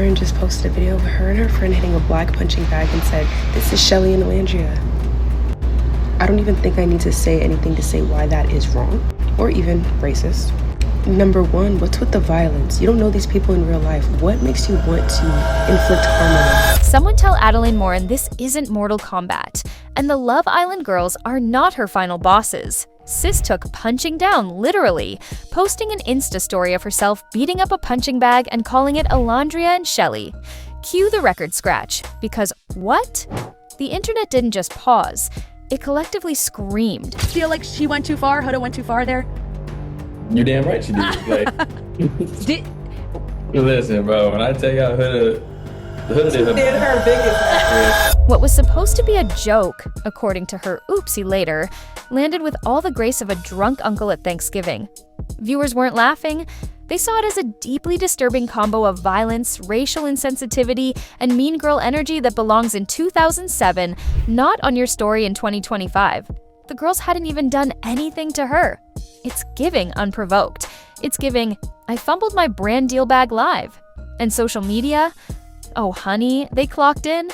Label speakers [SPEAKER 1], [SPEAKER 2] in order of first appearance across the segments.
[SPEAKER 1] Morin just posted a video of her and her friend hitting a black punching bag and said, "This is Shelly and Alandria." I don't even think I need to say anything to say why that is wrong, or even racist. Number one, what's with the violence? You don't know these people in real life. What makes you want to inflict harm on them?
[SPEAKER 2] Someone tell Adelaine Morin this isn't Mortal Kombat, and the Love Island girls are not her final bosses. Sis took punching down, literally, posting an Insta story of herself beating up a punching bag and calling it Alandria and Shelly. Cue the record scratch, because what? The internet didn't just pause, it collectively screamed.
[SPEAKER 3] Feel like she went too far? Huda went too far there?
[SPEAKER 4] You're damn right she did. Listen, bro, when I tell y'all Huda did her biggest.
[SPEAKER 2] What was supposed to be a joke, according to her oopsie later, landed with all the grace of a drunk uncle at Thanksgiving. Viewers weren't laughing. They saw it as a deeply disturbing combo of violence, racial insensitivity, and mean girl energy that belongs in 2007, not on your story in 2025. The girls hadn't even done anything to her. It's giving unprovoked. It's giving, I fumbled my brand deal bag live. And social media? Oh honey, they clocked in?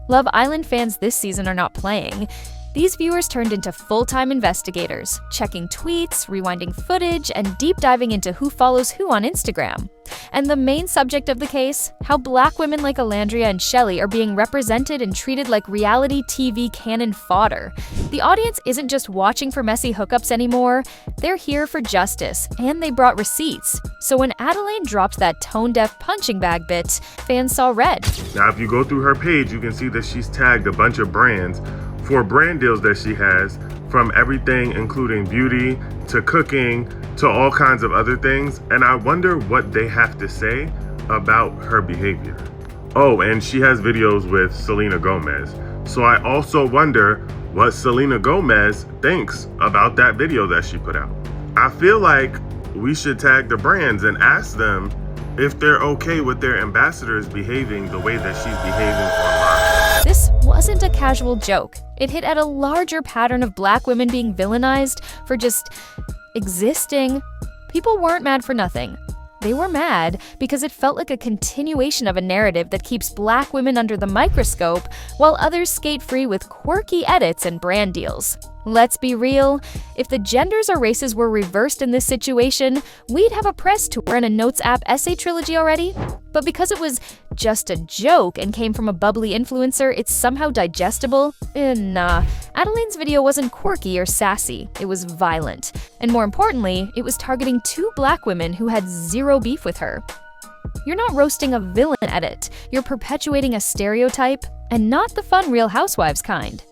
[SPEAKER 2] Love Island fans this season are not playing. These viewers turned into full-time investigators, checking tweets, rewinding footage, and deep diving into who follows who on Instagram. And the main subject of the case, how black women like Alandria and Shelly are being represented and treated like reality TV cannon fodder. The audience isn't just watching for messy hookups anymore, they're here for justice, and they brought receipts. So when Adelaine dropped that tone-deaf punching bag bit, fans saw red.
[SPEAKER 5] Now if you go through her page, you can see that she's tagged a bunch of brands for brand deals that she has, from everything including beauty to cooking to all kinds of other things, and I wonder what they have to say about her behavior. Oh, and she has videos with Selena Gomez, so I also wonder what Selena Gomez thinks about that video that she put out. I feel like we should tag the brands and ask them if they're okay with their ambassadors behaving the way that she's behaving online.
[SPEAKER 2] This wasn't a casual joke. It hit at a larger pattern of black women being villainized for just existing. People weren't mad for nothing. They were mad because it felt like a continuation of a narrative that keeps black women under the microscope while others skate free with quirky edits and brand deals. Let's be real, if the genders or races were reversed in this situation, we'd have a press tour and a Notes app essay trilogy already. But because it was just a joke and came from a bubbly influencer, it's somehow digestible? Nah. Adelaine's video wasn't quirky or sassy, it was violent. And more importantly, it was targeting two black women who had zero beef with her. You're not roasting a villain edit, you're perpetuating a stereotype, and not the fun Real Housewives kind.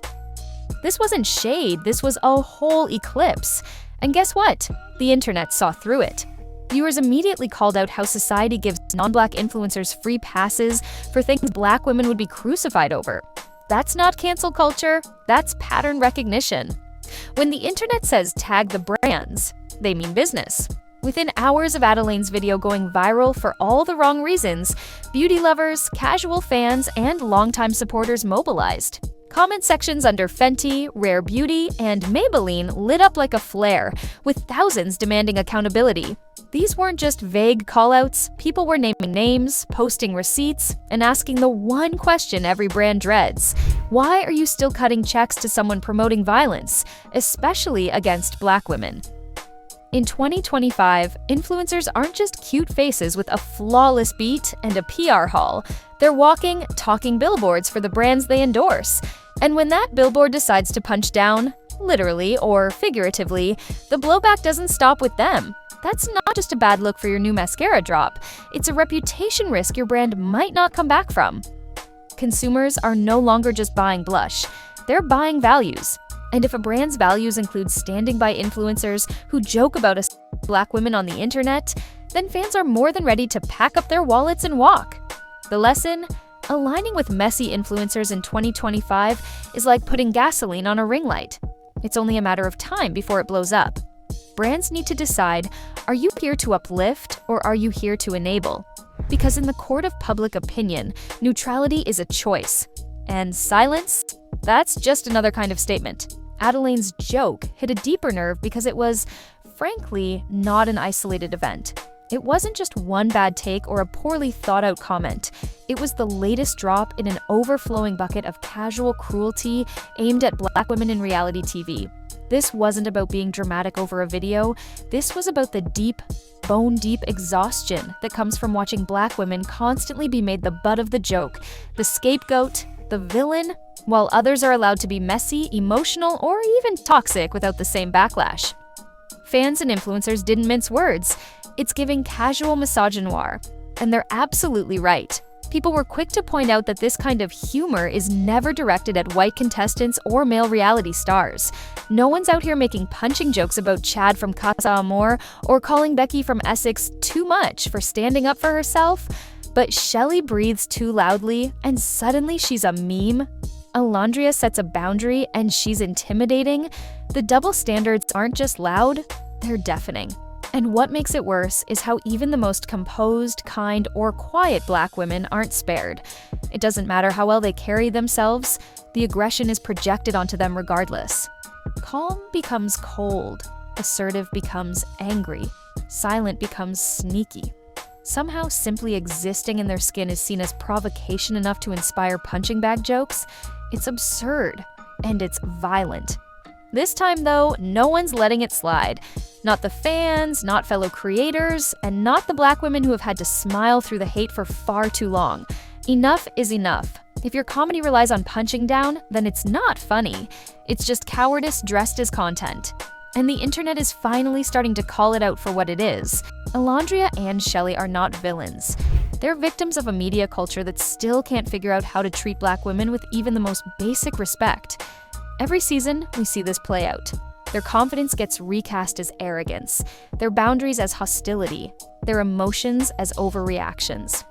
[SPEAKER 2] This wasn't shade, this was a whole eclipse. And guess what? The internet saw through it. Viewers immediately called out how society gives non-black influencers free passes for things black women would be crucified over. That's not cancel culture, that's pattern recognition. When the internet says tag the brands, they mean business. Within hours of Adelaine's video going viral for all the wrong reasons, beauty lovers, casual fans, and longtime supporters mobilized. Comment sections under Fenty, Rare Beauty, and Maybelline lit up like a flare, with thousands demanding accountability. These weren't just vague callouts, people were naming names, posting receipts, and asking the one question every brand dreads. Why are you still cutting checks to someone promoting violence, especially against black women? In 2025, influencers aren't just cute faces with a flawless beat and a PR haul. They're walking, talking billboards for the brands they endorse. And when that billboard decides to punch down, literally or figuratively, the blowback doesn't stop with them. That's not just a bad look for your new mascara drop. It's a reputation risk your brand might not come back from. Consumers are no longer just buying blush. They're buying values. And if a brand's values include standing by influencers who joke about us black women on the internet, then fans are more than ready to pack up their wallets and walk. The lesson? Aligning with messy influencers in 2025 is like putting gasoline on a ring light. It's only a matter of time before it blows up. Brands need to decide, are you here to uplift or are you here to enable? Because in the court of public opinion, neutrality is a choice. And silence? That's just another kind of statement. Adelaine's joke hit a deeper nerve because it was, frankly, not an isolated event. It wasn't just one bad take or a poorly thought out comment. It was the latest drop in an overflowing bucket of casual cruelty aimed at Black women in reality TV. This wasn't about being dramatic over a video. This was about the deep, bone-deep exhaustion that comes from watching Black women constantly be made the butt of the joke, the scapegoat, the villain, while others are allowed to be messy, emotional, or even toxic without the same backlash. Fans and influencers didn't mince words. It's giving casual misogynoir. And they're absolutely right. People were quick to point out that this kind of humor is never directed at white contestants or male reality stars. No one's out here making punching jokes about Chad from Casa Amor or calling Becky from Essex too much for standing up for herself. But Shelley breathes too loudly, and suddenly she's a meme. Alondria sets a boundary, and she's intimidating. The double standards aren't just loud, they're deafening. And what makes it worse is how even the most composed, kind, or quiet Black women aren't spared. It doesn't matter how well they carry themselves, the aggression is projected onto them regardless. Calm becomes cold, assertive becomes angry, silent becomes sneaky. Somehow simply existing in their skin is seen as provocation enough to inspire punching bag jokes. It's absurd, and it's violent. This time, though, no one's letting it slide. Not the fans, not fellow creators, and not the Black women who have had to smile through the hate for far too long. Enough is enough. If your comedy relies on punching down, then it's not funny. It's just cowardice dressed as content. And the internet is finally starting to call it out for what it is. Alondria and Shelley are not villains. They're victims of a media culture that still can't figure out how to treat Black women with even the most basic respect. Every season, we see this play out. Their confidence gets recast as arrogance, their boundaries as hostility, their emotions as overreactions.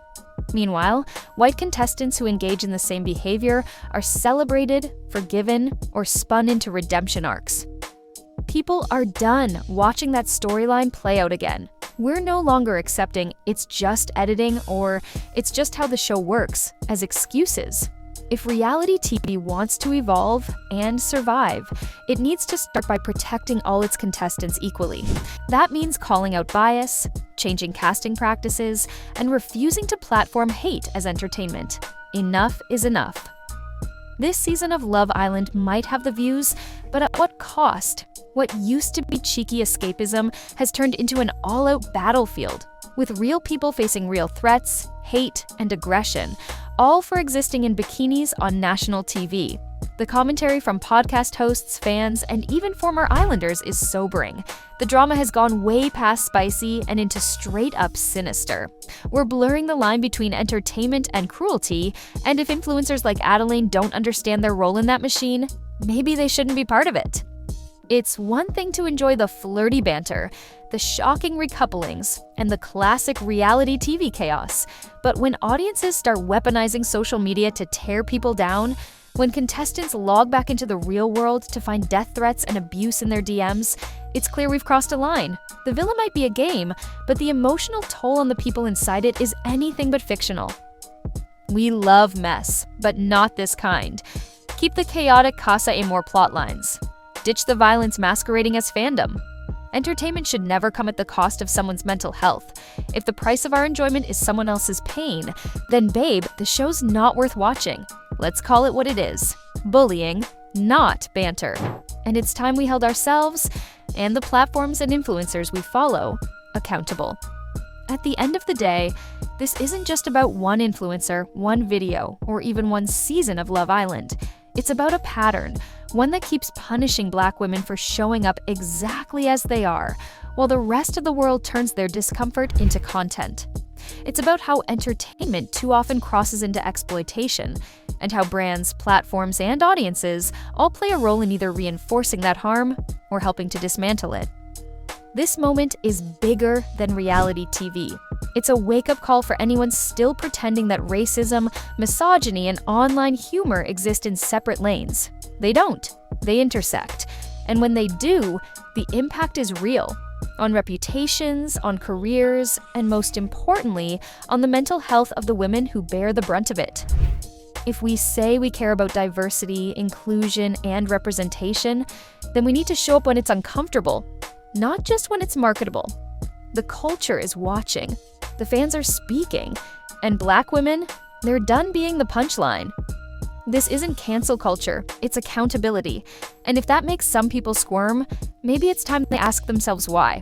[SPEAKER 2] Meanwhile, white contestants who engage in the same behavior are celebrated, forgiven, or spun into redemption arcs. People are done watching that storyline play out again. We're no longer accepting "it's just editing" or "it's just how the show works" as excuses. If reality TV wants to evolve and survive, it needs to start by protecting all its contestants equally. That means calling out bias, changing casting practices, and refusing to platform hate as entertainment. Enough is enough. This season of Love Island might have the views, but at what cost? What used to be cheeky escapism has turned into an all-out battlefield, with real people facing real threats, hate, and aggression, all for existing in bikinis on national TV. The commentary from podcast hosts, fans, and even former Islanders is sobering. The drama has gone way past spicy and into straight-up sinister. We're blurring the line between entertainment and cruelty, and if influencers like Adelaine don't understand their role in that machine, maybe they shouldn't be part of it. It's one thing to enjoy the flirty banter, the shocking recouplings, and the classic reality TV chaos. But when audiences start weaponizing social media to tear people down, when contestants log back into the real world to find death threats and abuse in their DMs, it's clear we've crossed a line. The villa might be a game, but the emotional toll on the people inside it is anything but fictional. We love mess, but not this kind. Keep the chaotic Casa Amor plotlines. Ditch the violence masquerading as fandom. Entertainment should never come at the cost of someone's mental health. If the price of our enjoyment is someone else's pain, then babe, the show's not worth watching. Let's call it what it is. Bullying, not banter. And it's time we held ourselves, and the platforms and influencers we follow, accountable. At the end of the day, this isn't just about one influencer, one video, or even one season of Love Island. It's about a pattern, one that keeps punishing Black women for showing up exactly as they are, while the rest of the world turns their discomfort into content. It's about how entertainment too often crosses into exploitation, and how brands, platforms, and audiences all play a role in either reinforcing that harm or helping to dismantle it. This moment is bigger than reality TV. It's a wake-up call for anyone still pretending that racism, misogyny, and online humor exist in separate lanes. They don't. They intersect. And when they do, the impact is real. On reputations, on careers, and most importantly, on the mental health of the women who bear the brunt of it. If we say we care about diversity, inclusion, and representation, then we need to show up when it's uncomfortable, not just when it's marketable. The culture is watching. The fans are speaking. And Black women, they're done being the punchline. This isn't cancel culture, it's accountability. And if that makes some people squirm, maybe it's time they ask themselves why.